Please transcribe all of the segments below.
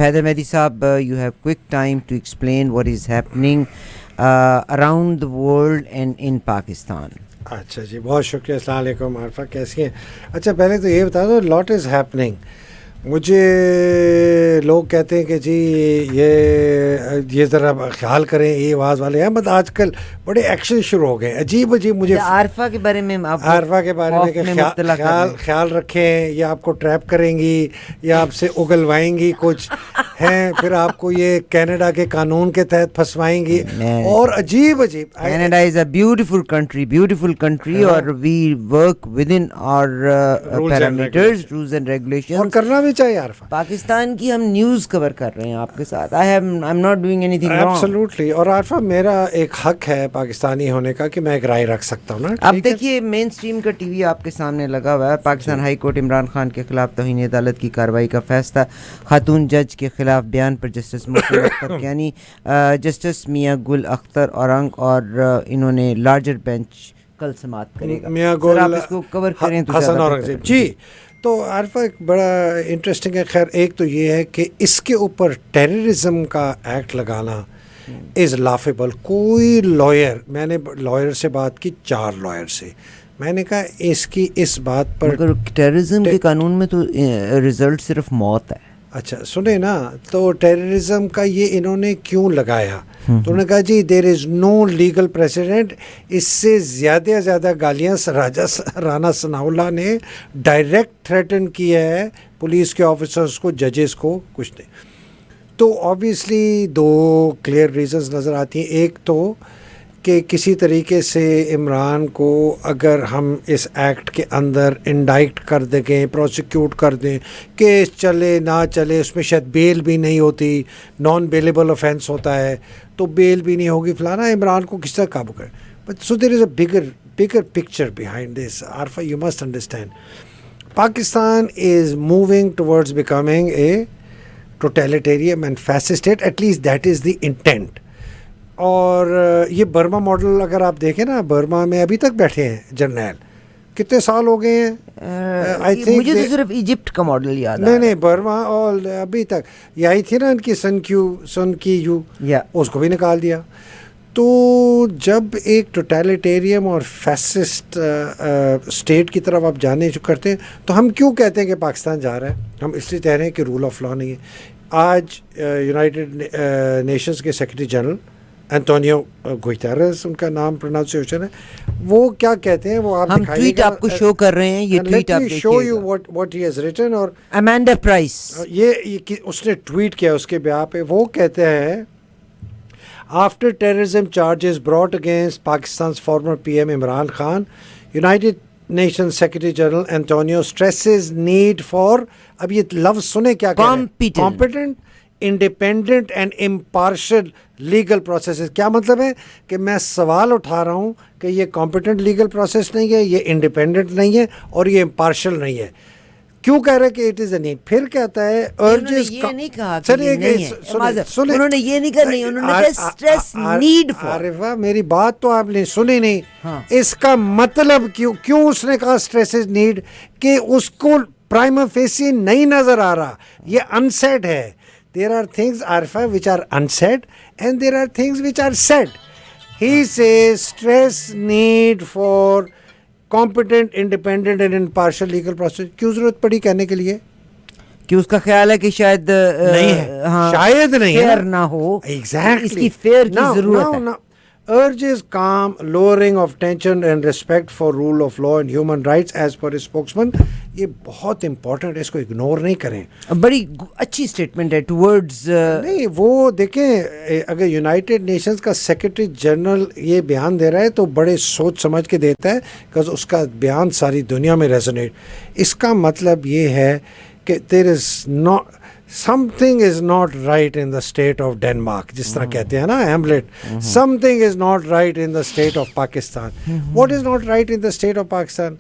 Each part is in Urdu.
Haider Mehdi Saab, you have quick time to explain what is happening around the world and in Pakistan. اچھا جی، بہت شکریہ. السلام علیکم عارفہ، کیسی ہیں؟ اچھا پہلے تو یہ بتا دو، لاٹ از ہیپننگ. مجھے لوگ کہتے ہیں کہ جی یہ ذرا خیال کریں، یہ آواز والے ہیں، بٹ آج کل بڑے ایکشن شروع ہو گئے عجیب عجیب. مجھے عارفہ کے بارے میں عارفہ کے بارے میں کہ خیال رکھیں، یا آپ کو ٹریپ کریں گی یا آپ سے اگلوائیں گی کچھ ہیں، پھر آپ کو یہ کینیڈا کے قانون کے تحت پھنسوائیں گی اور عجیب عجیب. Canada is a beautiful country اور we work with in our parameters, rules and regulations, اور کرنا بھی چاہیے. عارفہ پاکستان کی ہم نیوز کور کر رہے ہیں آپ کے ساتھ. I am not doing any thing wrong. Absolutely. اور عارفہ میرا ایک حق ہے پاکستانی ہونے کا کہ میں ایک رائے رکھ سکتا ہوں نا. اب دیکھیے مین اسٹریم کا ٹی وی آپ کے سامنے لگا ہوا ہے. پاکستان ہائی کورٹ عمران خان کے خلاف توہین عدالت کی کارروائی کا فیصلہ. خاتون جج کے خلاف بیان پر جسٹس مفید اختر یعنی جسٹس میاں گل اختر اورنگ اور انہوں نے لارجر بینچ کل سماعت کرے گا. میاں گل آپ اس کو کور کریں تو حسن اورنگزیب جی. تو عارفہ ایک بڑا انٹرسٹنگ ہے. خیر ایک تو یہ ہے کہ اس کے اوپر ٹیررزم کا ایکٹ لگانا از لافیبل. کوئی لائر، میں نے لائر سے بات کی، 4 لائر سے، میں نے کہا اس بات پر ٹیررزم کے قانون میں تو رزلٹ صرف موت ہے. اچھا سنیں نا، تو ٹیررزم کا یہ انہوں نے کیوں لگایا؟ تو انہوں نے کہا جی there is know legal president. اس سے زیادہ گالیاں راجہ رانا ثناء اللہ نے ڈائریکٹ تھریٹن کیا ہے پولیس کے آفیسرز کو، ججز کو، کچھ نہیں. تو آبویسلی 2 کلیئر ریزنز نظر آتی ہیں. ایک تو کہ کسی طریقے سے عمران کو اگر ہم اس ایکٹ کے اندر انڈائکٹ کر دیں، پروسیکیوٹ کر دیں، کیس چلے نہ چلے، اس میں شاید بیل بھی نہیں ہوتی، نان بیلیبل آفینس ہوتا ہے تو بیل بھی نہیں ہوگی، فلانا. عمران کو کس طرح قابو کرے؟ But so there is a bigger picture behind this. Arfa, you must understand. Pakistan is moving towards becoming a totalitarian and fascist state. At least that is the intent. اور یہ برما ماڈل اگر آپ دیکھیں نا، برما میں ابھی تک بیٹھے ہیں جرنیل، کتنے سال ہو گئے ہیں. مجھے تو صرف ایجپٹ کا ماڈل یاد ہے. نہیں برما اور ابھی تک یہ آئی تھی نا ان کی سن کی یو، اس کو بھی نکال دیا. تو جب ایک ٹوٹیلیٹیریم اور فیسسٹ اسٹیٹ کی طرف آپ جانے کرتے ہیں تو ہم کیوں کہتے ہیں کہ پاکستان جا رہا ہے؟ ہم اس لیے کہہ رہے ہیں کہ رول آف لا نہیں ہے. آج یونائٹڈ نیشنز کے سیکرٹری جنرل انٹونیو گوئٹیرز، ان کا نام پروناؤنسیشن ہے، وہ کیا کہتے ہیں، وہ آپ ہم ٹویٹ آپ کو شو کر رہے ہیں. یہ ٹویٹ آپ دیکھیے show you what he has written. اور امانڈا پرائس یہ اس نے ٹویٹ کیا اس کے بیان پہ. وہ کہتے ہیں after terrorism charges brought against Pakistan's former PM Imran Khan, United Nations Secretary General Antonio stresses need for، اب یہ لفظ سنیں کیا کہہ رہے ہیں، competent, independent and impartial legal processes. کیا مطلب ہے؟ کہ میں سوال اٹھا رہا ہوں کہ یہ competent legal process نہیں ہے، یہ independent نہیں ہے اور یہ impartial نہیں ہے. کیوں کہہ رہے کہ اٹ از اے نیڈ؟ پھر کہتا ہے urges. یہ نہیں کہا کہ یہ نہیں ہے، انہوں نے یہ نہیں کہا، نہیں، انہوں نے کہا stress need for. عارفہ میری بات تو آپ نے سنی نہیں. اس کا مطلب کیوں اس نے کہا stress is need؟ کہ اس کو prima facie نہیں نظر آ رہا، یہ unsaid ہے. There are things, Arfa, which are unsaid and there are things which are said. He says stress need for competent, independent and impartial legal process. کیوں ضرورت پڑی کہنے کے لیے؟ کہ اس کا خیال ہے کہ شاید نہیں ہے، شاید نہیں ہے، فیئر نہ ہو. Exactly. اس کی فیئر کی ضرورت ہے. urges calm, lowering of tension and respect for rule of law and human rights as per his spokesman. یہ بہت امپورٹنٹ ہے، اس کو اگنور نہیں کریں. بڑی اچھی اسٹیٹمنٹ ہے ٹورڈز نہیں. وہ دیکھیں اگر یونائٹڈ نیشنز کا سیکرٹری جنرل یہ بیان دے رہا ہے تو بڑے سوچ سمجھ کے دیتا ہے، بیکاز اس کا بیان ساری دنیا میں ریزونیٹ. اس کا مطلب یہ ہے کہ there is not something is not right in the state of Denmark, جس طرح کہتے ہیں نا Hamlet. something is not right in the state of Pakistan. What is not right in the state of Pakistan?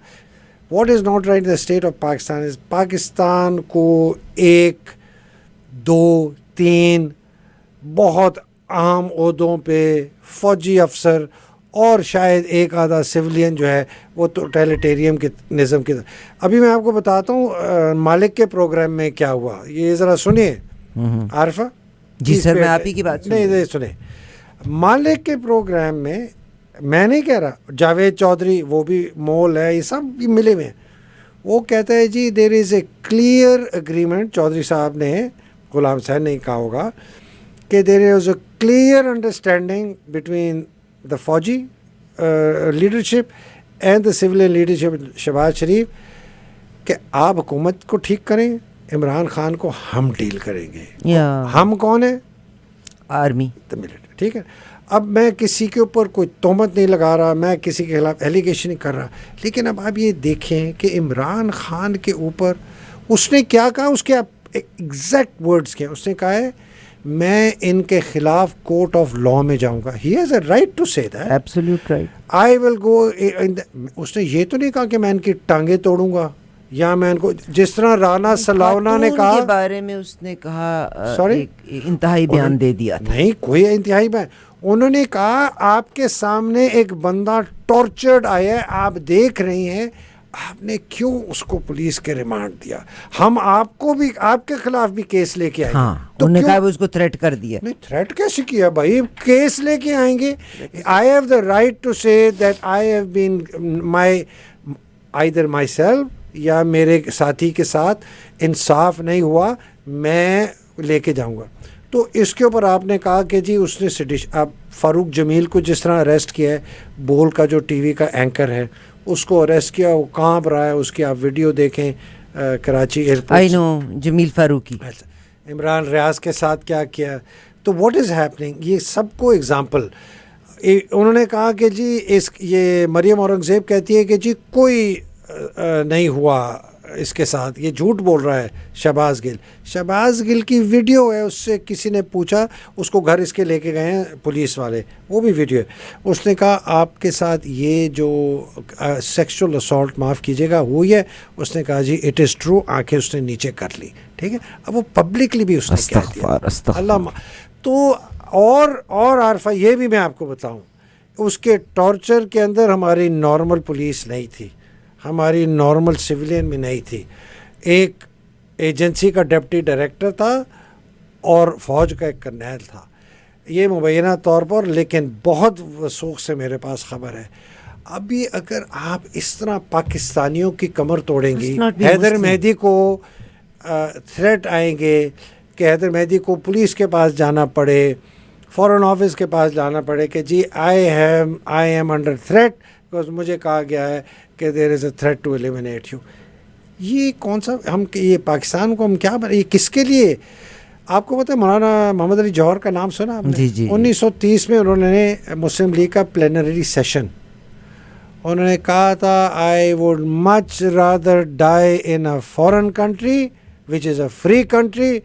What is not right in the state of Pakistan is Pakistan کو 1 2 3 بہت اہم عہدوں پہ فوجی افسر اور شاید ایک آدھا سویلین جو ہے وہ ٹوٹیلیٹیریم کے نظم کے. ابھی میں آپ کو بتاتا ہوں مالک کے پروگرام میں کیا ہوا، یہ ذرا سنیے. عارفہ جی سر میں آپ ہی کی بات نہیں سنیں. مالک کے پروگرام میں نہیں کہہ رہا, جاوید چودھری وہ بھی مول ہے, یہ سب بھی ملے ہوئے ہیں. وہ کہتا ہے جی there is a clear agreement, Chaudhry صاحب نے, غلام حسین نے کہا ہوگا کہ there is a clear understanding between the فوجی leadership and the civilian leadership Shehbaz Sharif کہ آپ حکومت کو ٹھیک کریں, عمران خان کو ہم ڈیل کریں گے. ہم کون ہیں؟ Army, military. ٹھیک ہے. اب میں کسی کے اوپر کوئی تہمت نہیں لگا رہا, میں کسی کے خلاف ایلیگیشن نہیں کر رہا, لیکن اب آپ یہ دیکھیں کہ عمران خان کے اوپر اس نے کیا کہا, اس کے ایگزیکٹ ورڈز کیا, اس نے کہا ہے میں ان کے خلاف کورٹ آف لا میں جاؤں گا. He has a right to say that, absolute right. I will go. اس نے یہ تو نہیں کہا کہ میں ان کی ٹانگیں توڑوں گا یا میں ان کو, جس طرح رانا سلاونا نے کہا کے بارے میں اس نے کہا انتہائی بیان دے دیا تھا. نہیں کوئی انتہائی بیان, انہوں نے کہا آپ کے سامنے ایک بندہ ٹارچرڈ آیا ہے, آپ دیکھ رہی ہیں, آپ نے کیوں اس کو پولیس کے ریمانڈ دیا, ہم آپ کو بھی آپ کے خلاف بھی کیس لے کے آئیں گے. ہاں انہوں نے کہا وہ اس کو تھریٹ کر دیا. نہیں تھریٹ کیسے کیا بھائی, کیس لے کے آئیں گے. I have the right to say that I have been my either myself یا میرے ساتھی کے ساتھ انصاف نہیں ہوا, میں لے کے جاؤں گا. تو اس کے اوپر آپ نے کہا کہ جی اس نے اب فاروق جمیل کو جس طرح اریسٹ کیا ہے, بول کا جو ٹی وی کا اینکر ہے, اس کو اریسٹ کیا, وہ کانپ رہا ہے, اس کی آپ ویڈیو دیکھیں کراچی ایئرپورٹ. آئی نو جمیل فاروقی. عمران ریاض کے ساتھ کیا کیا. تو واٹ از ہیپننگ, یہ سب کو اگزامپل. انہوں نے کہا کہ جی یہ مریم اورنگزیب کہتی ہے کہ جی کوئی نہیں ہوا اس کے ساتھ, یہ جھوٹ بول رہا ہے شہباز گل. شہباز گل کی ویڈیو ہے, اس سے کسی نے پوچھا, اس کو گھر اس کے لے کے گئے ہیں پولیس والے, وہ بھی ویڈیو ہے. اس نے کہا آپ کے ساتھ یہ جو سیکشول اسالٹ معاف کیجیے گا ہوئی ہے. اس نے کہا جی اٹ از ٹرو, آنکھیں اس نے نیچے کر لی. ٹھیک ہے. اب وہ پبلکلی بھی اس نے کہہ دیا. اللہ. تو اور عارفہ یہ بھی میں آپ کو بتاؤں, اس کے ٹارچر کے اندر ہماری نارمل پولیس نہیں تھی, ہماری نارمل سویلین میں نہیں تھی. ایک ایجنسی کا ڈپٹی ڈائریکٹر تھا اور فوج کا ایک کرنیل تھا, یہ مبینہ طور پر, لیکن بہت وثوق سے میرے پاس خبر ہے. ابھی اگر آپ اس طرح پاکستانیوں کی کمر توڑیں گی, حیدر مہدی کو تھریٹ آئیں گے کہ حیدر مہدی کو پولیس کے پاس جانا پڑے, فارن آفس کے پاس جانا پڑے کہ جی I am under threat because مجھے کہا گیا ہے کہ there is a threat to eliminate you. یہ کون سا ہم, یہ پاکستان کو ہم کیا یہ کس کے لیے. آپ کو پتہ ہے مولانا محمد علی جوہر کا نام سنا آپ نے؟ 1930 میں انہوں نے مسلم لیگ کا پلینری سیشن, انہوں نے کہا تھا I would much rather die in a foreign country which is a free country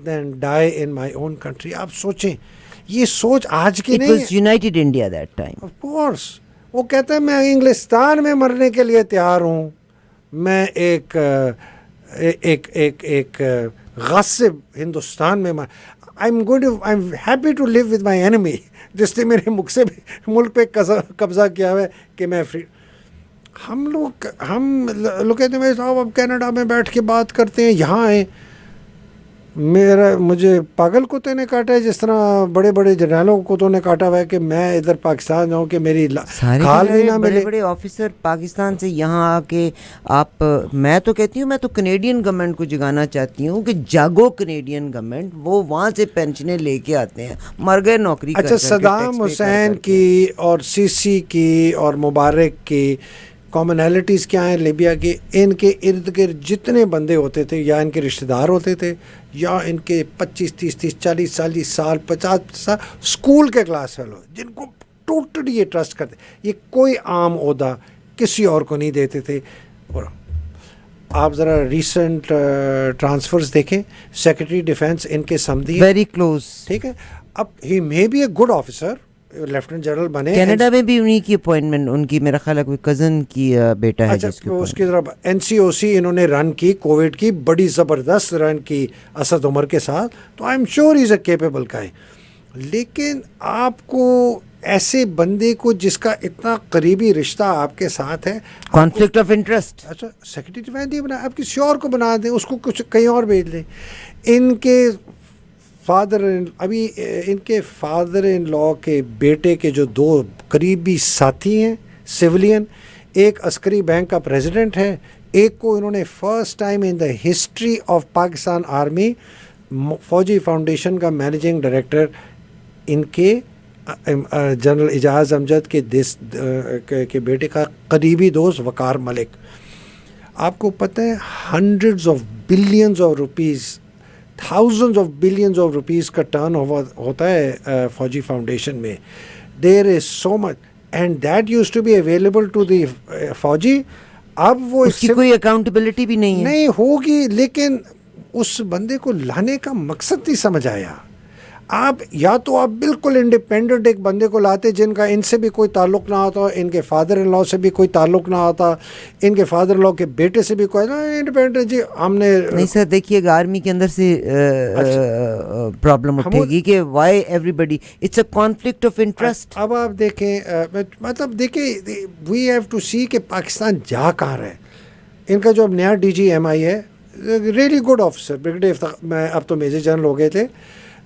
than die in my own country. آپ سوچیں, یہ سوچ آج کی نہیں ہے. United India that time. Of course وہ کہتا ہے میں انگلستان میں مرنے کے لیے تیار ہوں, میں ایک غاصب ہندوستان میں I am happy to live with my enemy, جس نے میرے ملک پہ قبضہ کیا ہوا ہے کہ میں فری. ہم لوگ کہتے ہیں صاحب اب کینیڈا میں بیٹھ کے بات کرتے ہیں, یہاں آئیں. مجھے پاگل کتے نے کاٹا ہے, جس طرح بڑے بڑے جنرلوں کو کتوں نے کاٹا ہوا ہے کہ میں ادھر پاکستان جاؤں کہ میری کھال بھی نہ ملے. بڑے بڑے آفیسر پاکستان سے یہاں آ کے آپ, میں تو کہتی ہوں, میں تو کینیڈین گورنمنٹ کو جگانا چاہتی ہوں کہ جاگو کینیڈین گورنمنٹ, وہ وہاں سے پینشنیں لے کے آتے ہیں, مر گئے نوکری. اچھا صدام حسین کی اور سی سی کی اور مبارک کی کامنالٹیز کیا ہیں لیبیا کی؟ ان کے ارد گرد جتنے بندے ہوتے تھے, یا ان کے رشتہ دار ہوتے تھے, یا ان کے 25-30 40 سال 50 سال اسکول کے کلاس فیلو, جن کو ٹوٹلی یہ ٹرسٹ کرتے. یہ کوئی عام عہدہ کسی اور کو نہیں دیتے تھے. اور آپ ذرا ریسنٹ ٹرانسفرز دیکھیں, سیکرٹری ڈیفینس ان کے سمدھی ویری کلوز. ٹھیک ہے. اب he may be a good officer, lieutenant general بنے. کینیڈا میں بھی انہی کی اپوائنٹمنٹ, ان کی میرا خیال ہے کوئی کزن کی بیٹا ہے جس اس کی طرف NCOC انہوں نے رن کی, کووڈ کی بڑی زبردست رن کی اسد عمر کے ساتھ, تو I am sure is a capable کا ہے. لیکن آپ کو ایسے بندے کو جس کا اتنا قریبی رشتہ آپ کے ساتھ ہے, کانفلکٹ آف انٹرسٹ, اچھا سیکرٹری ڈیفینس بنا, آپ کسی اور کو بنا دیں, اس کو کچھ کہیں اور بھیج دیں. ان کے ابھی ان کے فادر ان لا کے بیٹے کے جو 2 قریبی ساتھی ہیں سویلین، ایک عسکری بینک کا پریزیڈنٹ ہے، ایک کو انہوں نے first time in the history of Pakistan army فوجی فاؤنڈیشن کا مینیجنگ ڈائریکٹر ان کے جنرل اعجاز امجد کے بیٹے کا قریبی دوست وقار ملک. آپ کو پتہ ہے hundreds of billions of rupees, thousands of billions of rupees کا ٹرن ہوتا ہے فوجی فاؤنڈیشن میں. There is so much and that used to be available to the فوجی. اب وہ اس کی کوئی اکاؤنٹیبلٹی بھی نہیں ہے، نہیں ہوگی، لیکن اس بندے کو لانے کا مقصد نہیں سمجھ آیا. آپ یا تو آپ بالکل انڈیپینڈنٹ ایک بندے کو لاتے جن کا ان سے بھی کوئی تعلق نہ ہوتا، ان کے فادر ان لا سے بھی کوئی تعلق نہ ہوتا، ان کے فادر ان لا کے بیٹے سے بھی کوئی انڈیپینڈنٹ. جی ہم نے نہیں سر، دیکھیے گا آرمی کے اندر سے پرابلم اٹھے گی کہ why everybody, it's a conflict of interest. اب آپ دیکھیں، مطلب دیکھیں وی ہیو ٹو سی کہ پاکستان جا کہاں رہا ہے. ان کا جو اب نیا ڈی جی ایم آئی ہے، ریئلی گڈ آفیسر، بریگیڈیئر میں اب تو میجر جنرل ہو گئے تھے.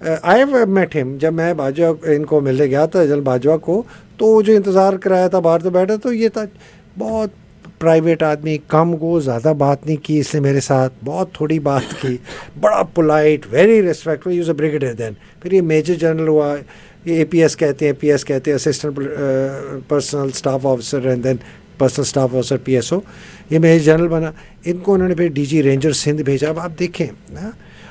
آئی ہیو میٹ ہم، جب میں باجوہ ان کو ملنے گیا تھا جنرل باجوہ کو، تو وہ جو انتظار کرایا تھا باہر تو بیٹھا، تو یہ تھا بہت پرائیویٹ آدمی، کم کو زیادہ بات نہیں کی اس نے میرے ساتھ، بہت تھوڑی بات کی، بڑا polite, very respectful. Used a brigadier then, پھر یہ میجر جنرل ہوا، یہ اے پی ایس کہتے ہیں، پی ایس کہتے ہیں assistant personal staff officer, and then personal staff officer P S O. یہ میجر جنرل بنا. ان کو انہوں نے پھر ڈی جی رینجر سندھ بھیجا. اب آپ دیکھیں،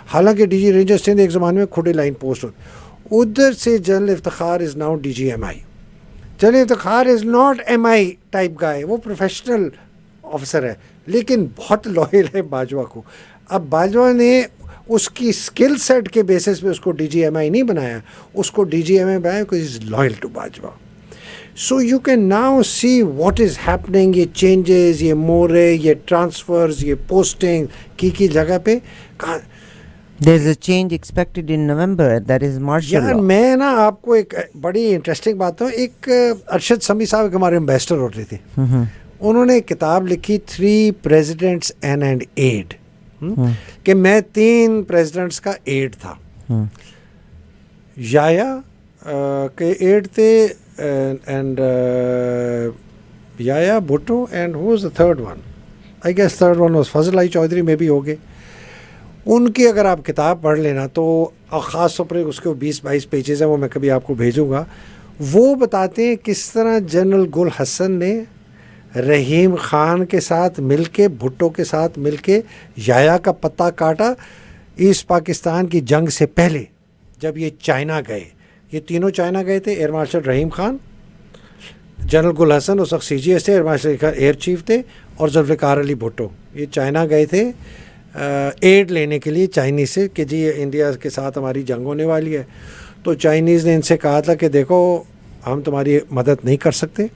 حالانکہ ڈی جی رینجر سندھ ایک زمانے میں کھوٹے لائن پوسٹ ہوتی، ادھر سے general Iftikhar is now D G M I. General Iftikhar is not M I type guy, وہ پروفیشنل آفیسر ہے لیکن بہت لائل ہے باجوہ کو. اب باجوہ نے اس کی اسکل سیٹ کے بیسس پہ اس کو ڈی جی ایم آئی نہیں بنایا، اس کو ڈی جی ایم آئی بنایا because is loyal to Bajwa. So you can now see what is happening. یہ چینجز، یہ مورے، یہ ٹرانسفرز، یہ پوسٹنگ کی جگہ پہ کہاں. There is a change expected in November, that is martial law. میں نا آپ کو ایک بڑی انٹرسٹنگ بات ہوں. ایک ارشد سمی صاحب ہمارے امبیسڈر ہوتے تھے، انہوں نے ایک کتاب لکھی 3 Presidents and Aid، کہ میں 3 presidents کا ایڈ تھا. یایا کے ایڈ تھے، and Yahya Bhutto, and who was the third one? I guess third one was فضل آئی چودھری میں بھی ہو گئے. ان کی اگر آپ کتاب پڑھ لینا تو خاص طور پر اس کے 20-22 پیجز ہیں، وہ میں کبھی آپ کو بھیجوں گا. وہ بتاتے ہیں کس طرح جنرل گل حسن نے رحیم خان کے ساتھ مل کے، بھٹو کے ساتھ مل کے یایا کا پتہ کاٹا ایسٹ پاکستان کی جنگ سے پہلے. جب یہ چائنا گئے، یہ تینوں چائنا گئے تھے، ایئر مارشل رحیم خان، جنرل گل حسن اس وقت سی جی ایس تھے، ایئر مارشل ایئر چیف تھے، اور ذوالفقار علی بھٹو. یہ چائنا گئے تھے ایڈ لینے کے لیے چائنیز سے کہ جی انڈیا کے ساتھ ہماری جنگ ہونے والی ہے. تو چائنیز نے ان سے کہا تھا کہ دیکھو ہم تمہاری مدد نہیں کر سکتے،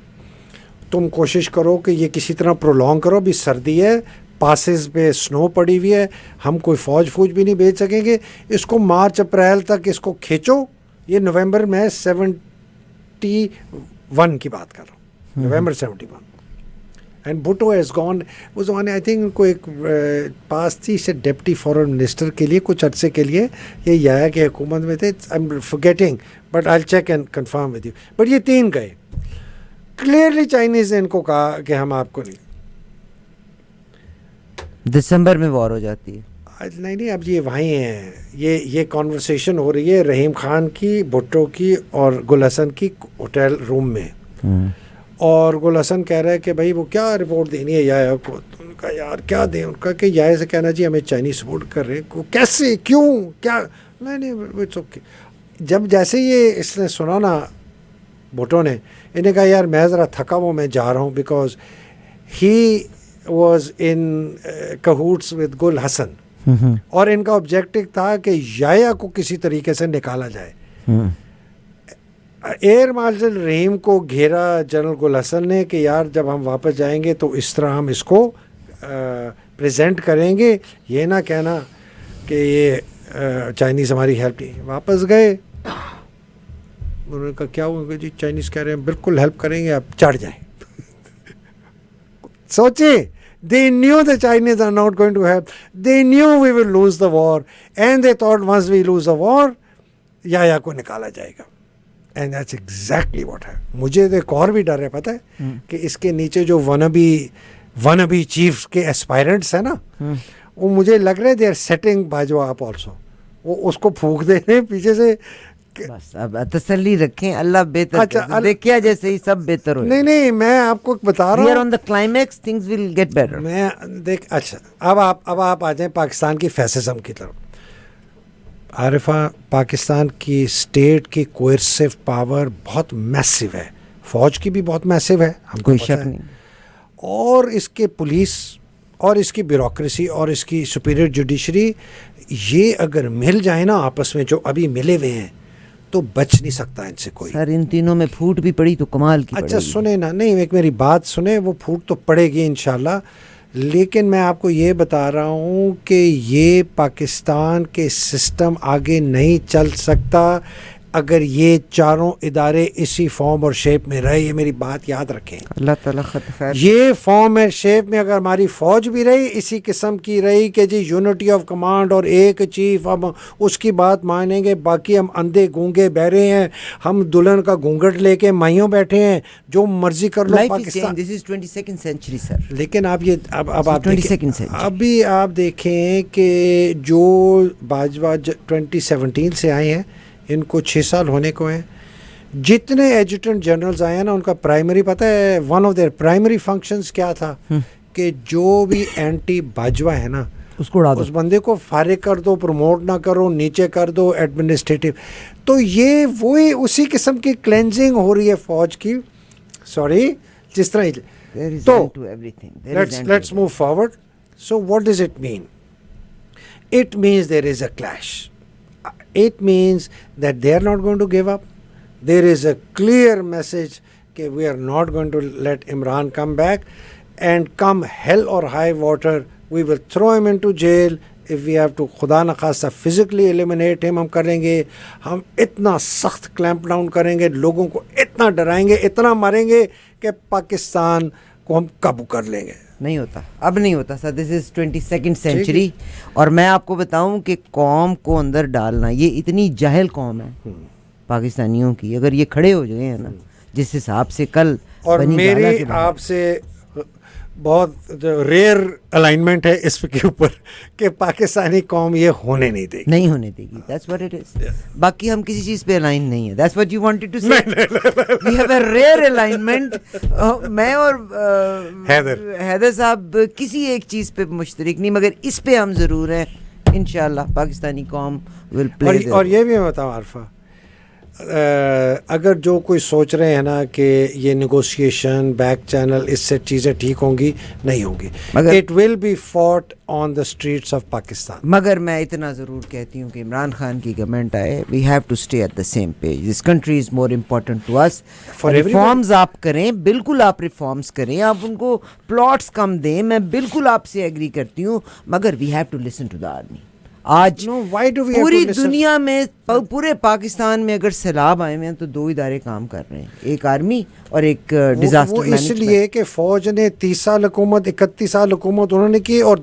تم کوشش کرو کہ یہ کسی طرح پرولونگ کرو. ابھی سردی ہے، پاسز پہ سنو پڑی ہوئی ہے، ہم کوئی فوج بھی نہیں بھیج سکیں گے. اس کو مارچ اپریل تک اس کو کھینچو. یہ نومبر میں 71 کی بات کر رہا ہوں، November 71. And Bhutto has gone. اس زمانے آئی تھنک ان کو ایک پاس تھی سے ڈپٹی فارن منسٹر کے لیے کچھ عرصے کے لیے، یہ یایا کی حکومت میں تھے. I am forgetting but I check and confirm with you. But یہ 3 گئے. کلیئرلی چائنیز نے ان کو کہا کہ ہم آپ کو نہیں. دسمبر میں وار ہو جاتی ہے. نہیں اب یہ وہیں ہیں. یہ کانورسیشن ہو رہی ہے رحیم خان کی، بھٹو کی اور گل حسن کی ہوٹل روم میں. اور گل حسن کہہ رہا ہے کہ بھائی وہ کیا رپورٹ دینی ہے یایا کو. تو ان کا یار کیا دیں؟ ان کا کہ یایا سے کہنا جی ہمیں چائنیز سپورٹ کر رہے ہیں. کیسے، کیوں، کیا؟ نہیں اٹس اوکے. جب جیسے یہ اس نے سنا نا بھٹو نے، انہیں کہا یار میں ذرا تھکا ہوں، میں جا رہا ہوں، because he was in cahoots with Gul Hassan. اور ان کا آبجیکٹو تھا کہ یایا کو کسی طریقے سے نکالا جائے. ایئر مارشل رحیم کو گھیرا جنرل گل حسن نے کہ یار جب ہم واپس جائیں گے تو اس طرح ہم اس کو پریزنٹ کریں گے، یہ نہ کہنا کہ یہ چائنیز ہماری ہیلپ نہیں. واپس گئے، انہوں نے کہا کیا ہوا جی؟ چائنیز کہہ رہے ہیں بالکل ہیلپ کریں گے، آپ چڑھ جائیں. سوچیں، they knew the Chinese are not going to help. They knew we will lose the war, and they thought once we lose the war یا کو نکالا جائے گا. اینڈ دیٹس ایگزیکٹلی واٹ ہے. مجھے ایک اور بھی ڈر ہے پتہ ہے کہ اس کے نیچے جو ون بی چیف کے اسپائرنٹس ہیں نا, وہ مجھے لگ رہا ہے they are setting Bajwa up also. وہ اس کو پھونک دے رہے ہیں پیچھے سے. بس اب تسلی رکھیں, اللہ بہتر دیکھیا جیسے ہی سب بہتر ہو. نہیں میں آپ کو بتا رہا ہوں, we are on the climax, things will get better. میں دیکھ اچھا اب آپ آ جائیں پاکستان کی فیسزم کی طرف. عارفہ, پاکستان کی اسٹیٹ کی کوئرسو پاور بہت میسو ہے, فوج کی بھی بہت میسو ہے, ہم کو کوئی پتہ شک ہے, نہیں. اور اس کے پولیس اور اس کی بیوروکریسی اور اس کی سپیریئر جوڈیشری, یہ اگر مل جائے نا آپس میں جو ابھی ملے ہوئے ہیں, تو بچ نہیں سکتا ان سے کوئی. سر ان تینوں میں پھوٹ بھی پڑی تو کمال کی. اچھا سنیں نا, نہیں ایک میری بات سنیں, وہ پھوٹ تو پڑے گی انشاءاللہ, لیکن میں آپ کو یہ بتا رہا ہوں کہ یہ پاکستان کے سسٹم آگے نہیں چل سکتا اگر یہ چاروں ادارے اسی فارم اور شیپ میں رہے. یہ میری بات یاد رکھیں. اللہ تعالیٰ خیر. یہ فارم اور شیپ میں اگر ہماری فوج بھی رہی اسی قسم کی رہی کہ جی یونٹی آف کمانڈ اور ایک چیف, ہم اس کی بات مانیں گے, باقی ہم اندھے گونگے بہرے ہیں, ہم دلہن کا گھونگھٹ لے کے مائیوں بیٹھے ہیں, جو مرضی کر لو Pakistan. This is 22nd century سر. لیکن آپ یہ اب آپ دیکھیں, ابھی آپ دیکھیں کہ جو باجوہ 2017 سے آئے ہیں, ان کو 6 سال ہونے کو ہیں, جتنے ایڈجوٹنٹ جنرلز آئے ہیں نا, ان کا پرائمری پتہ ہے one of their primary functions کیا تھا, کہ جو بھی اینٹی باجوہ ہے نا اس کو اڑا دو, اس بندے کو فارغ کر دو, پروموٹ نہ کرو, نیچے کر دو ایڈمنسٹریٹو. تو یہ وہی اسی قسم کی کلینزنگ ہو رہی ہے فوج کی. سوری, جس طرح. تو let's move forward. So what does it mean? It means there is a clash. It means that they are not going to give up. There is a clear message that we are not going to let Imran come back, and come hell or high water, we will throw him into jail. If we have to خدا نخواستہ physically eliminate him, ہم کریں گے. ہم اتنا سخت کلیمپ ڈاؤن کریں گے, لوگوں کو اتنا ڈرائیں گے, اتنا ماریں گے کہ پاکستان کو ہم قابو کر لیں گے. نہیں ہوتا, اب نہیں ہوتا سر. دس از 22nd century. اور میں آپ کو بتاؤں کہ قوم کو اندر ڈالنا, یہ اتنی جاہل قوم ہے پاکستانیوں کی, اگر یہ کھڑے ہو جائیں نا جس حساب سے کل. اور میری آپ سے بہت ریئر الائنمنٹ ہے اس کے اوپر کہ پاکستانی قوم یہ ہونے نہیں دے گی. نہیں ہونے دے گی. That's what it is. باقی ہم کسی چیز پہ الائن نہیں ہے. That's what you wanted to say. We have a rare alignment. میں اور حیدر صاحب کسی ایک چیز پہ مشترک نہیں, مگر اس پہ ہم ضرور ہیں. انشاءاللہ پاکستانی قوم will play. اور یہ بھی میں بتاؤں عارفہ, اگر جو کوئی سوچ رہے ہیں نا کہ یہ نیگوشیشن بیک چینل اس سے چیزیں ٹھیک ہوں گی, نہیں ہوں گی. It will be fought on the streets of Pakistan. مگر میں اتنا ضرور کہتی ہوں کہ عمران خان کی گورنمنٹ آئے, we have to stay at the same page. This country is more important to us. Reforms آپ کریں, بالکل آپ ریفارمز کریں, آپ ان کو پلاٹس کم دیں, میں بالکل آپ سے ایگری کرتی ہوں, مگر we have to listen to the army. آج پوری دنیا میں, پورے پاکستان میں اگر سیلاب آئے ہیں تو 2 ادارے کام کر رہے ہیں, ایک آرمی اور ایک ڈیزاسٹر مینجمنٹ. اس لیے کہ فوج نے 30 سال حکومت, 31 سال حکومت انہوں نے کی, اور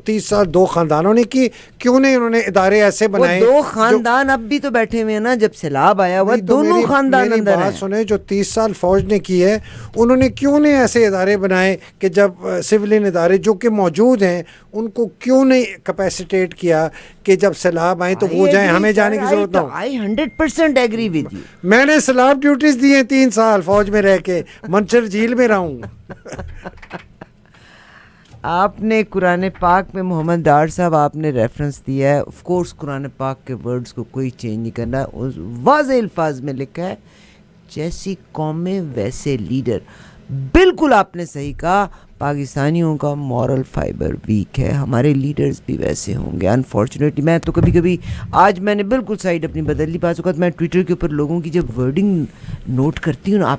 30 سال 2 خاندانوں نے کی. کیوں نہیں انہوں نے ادارے ایسے بنائے؟ 2 خاندان اب بھی تو بیٹھے ہوئے ہیں نا, جب سیلاب آیا ہوا دونوں خاندان اندر ہیں. بات سنیں, جو 30 سال فوج نے کی ہے, انہوں نے کیوں نہیں ایسے ادارے بنائے کہ جب سولین ادارے جو کہ موجود ہیں ان کو کیوں نہیں کیپیسیٹیٹ کیا کہ جب سیلاب آئیں تو وہ جائیں, ہمیں جانے کی ضرورت نہ ہو. I 100% agree with you. میں نے سیلاب ڈیوٹیز دی ہیں 3 سال فوج میں رہ کے, منچر جھیل میں رہا ہوں. آپ نے قرآن پاک میں محمد ڈار صاحب آپ نے ریفرنس دیا ہے. آف کورس قرآن پاک کے ورڈز کو کوئی چینج نہیں کرنا. واضح الفاظ میں لکھا ہے جیسی قومیں ویسے لیڈر. بالکل آپ نے صحیح کہا, پاکستانیوں کا مورل فائبر ویک ہے, ہمارے لیڈرز بھی ویسے ہوں گے. انفارچونیٹلی میں تو کبھی کبھی, آج میں نے بالکل سائڈ اپنی بدل لی. بعض اوقات میں ٹویٹر کے اوپر لوگوں کی جب ورڈنگ نوٹ کرتی ہوں نا,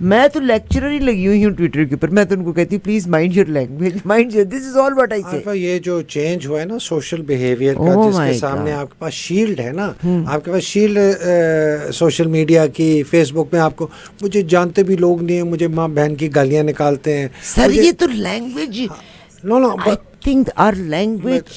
میں تو لیکچرر ہی لگی ہوئی ہوں ٹویٹر کے اوپر. میں تو ان کو کہتی ہوں please mind your language, mind your, this is all what I سے. یہ جو چینج ہوا ہے نا سوشل بیہیویئر کا, جس کے سامنے آپ کے پاس شیلڈ ہے نا, آپ کے پاس شیلڈ سوشل میڈیا کی, فیس بک میں آپ کو, مجھے جانتے بھی لوگ نہیں ہیں, مجھے ماں بہن کی گالیاں نکالتے ہیں. سر یہ تو language, no think our language,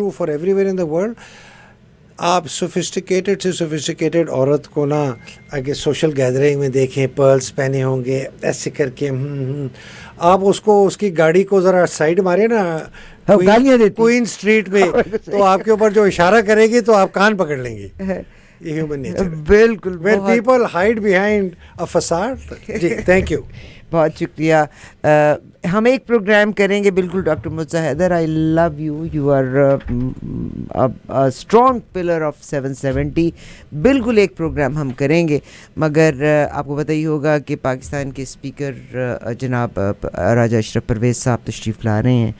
true for everywhere in the world. آپ sophisticated سے sophisticated عورت کو نا اگر سوشل گیدرنگ میں دیکھیں پرلس پہنے ہوں گے ایسے کر کے آپ اس کو اس کی گاڑی کو ذرا سائڈ مارے نا گالیاں دیتی کوئن اسٹریٹ میں تو آپ کے اوپر جو اشارہ کرے گی تو آپ کان پکڑ لیں گے. یہ ہیومن نیچر ہے. بالکل. When people hide behind a facade. G thank you. بہت شکریہ. ہم ایک پروگرام کریں گے بالکل doctor Murtaza Haider. I love you. You are strong pillar of 770. بالکل ایک پروگرام ہم کریں گے, مگر آپ کو پتہ ہی ہوگا کہ پاکستان کے اسپیکر جناب راجہ اشرف پرویز صاحب تشریف لا رہے ہیں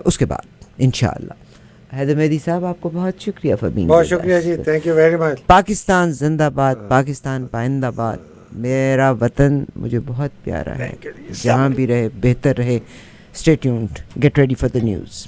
اس کے بعد انشاءاللہ. حیدر مہدی صاحب آپ کو بہت شکریہ فار بینگ. بہت شکریہ جی. Thank you very much. Pakistan زندہ باد, پاکستان پائندہ باد. میرا وطن مجھے بہت پیارا ہے, جہاں بھی رہے بہتر رہے. Stay tuned. Get ready for the news.